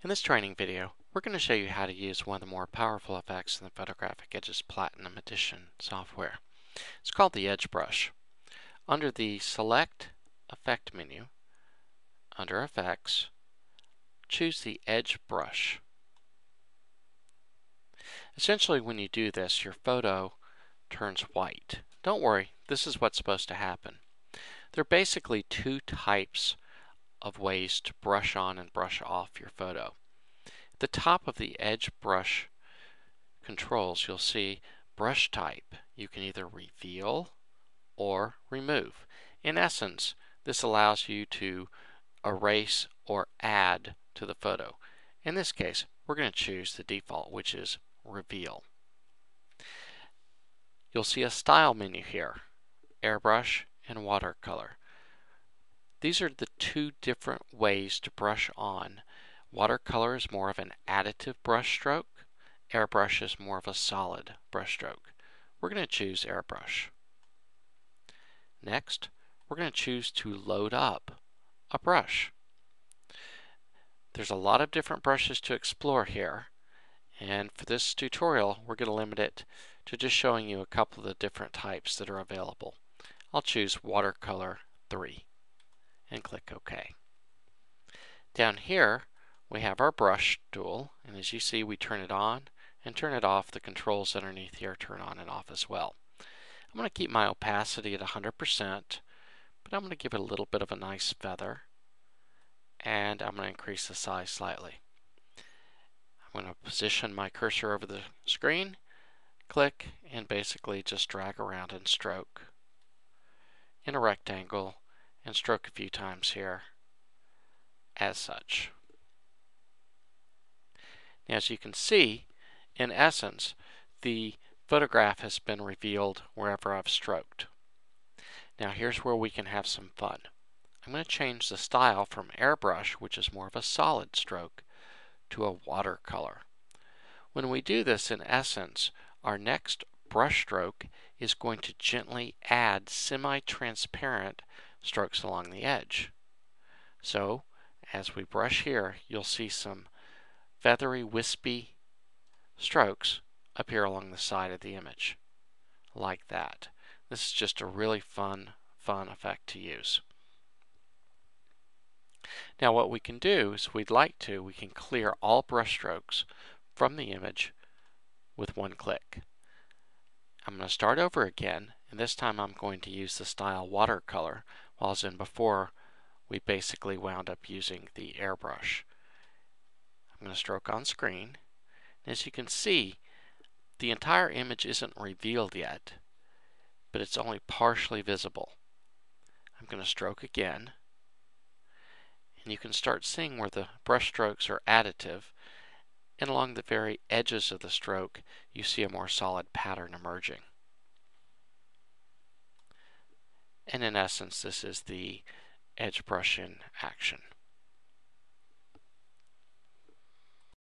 In this training video, we're going to show you how to use one of the more powerful effects in the PhotoGraphic Edge's Platinum Edition software. It's called the Edge Brush. Under the Select Effect menu, under Effects, choose the Edge Brush. Essentially, when you do this, your photo turns white. Don't worry, this is what's supposed to happen. There are basically two types of ways to brush on and brush off your photo. At the top of the Edge Brush controls, you'll see brush type. You can either reveal or remove. In essence, this allows you to erase or add to the photo. In this case, we're going to choose the default, which is reveal. You'll see a style menu here, airbrush and watercolor. These are the two different ways to brush on. Watercolor is more of an additive brush stroke. Airbrush is more of a solid brush stroke. We're going to choose airbrush. Next, we're going to choose to load up a brush. There's a lot of different brushes to explore here, and for this tutorial we're going to limit it to just showing you a couple of the different types that are available. I'll choose watercolor 3 and click OK. Down here we have our brush tool, and as you see, we turn it on and turn it off. The controls underneath here turn on and off as well. I'm going to keep my opacity at 100%, but I'm going to give it a little bit of a nice feather, and I'm going to increase the size slightly. I'm going to position my cursor over the screen, click, and basically just drag around and stroke in a rectangle and stroke a few times here as such. Now, as you can see, in essence, the photograph has been revealed wherever I've stroked. Now here's where we can have some fun. I'm going to change the style from airbrush, which is more of a solid stroke, to a watercolor. When we do this, in essence, our next brush stroke is going to gently add semi-transparent strokes along the edge. So as we brush here, you'll see some feathery, wispy strokes appear along the side of the image, like that. This is just a really fun effect to use. Now what we can do is, we can clear all brush strokes from the image with one click. I'm going to start over again, and this time I'm going to use the style watercolor, while as in before we basically wound up using the airbrush. I'm going to stroke on screen. As you can see, the entire image isn't revealed yet, but it's only partially visible. I'm going to stroke again, and you can start seeing where the brush strokes are additive, and along the very edges of the stroke you see a more solid pattern emerging. And in essence, this is the edge brush in action.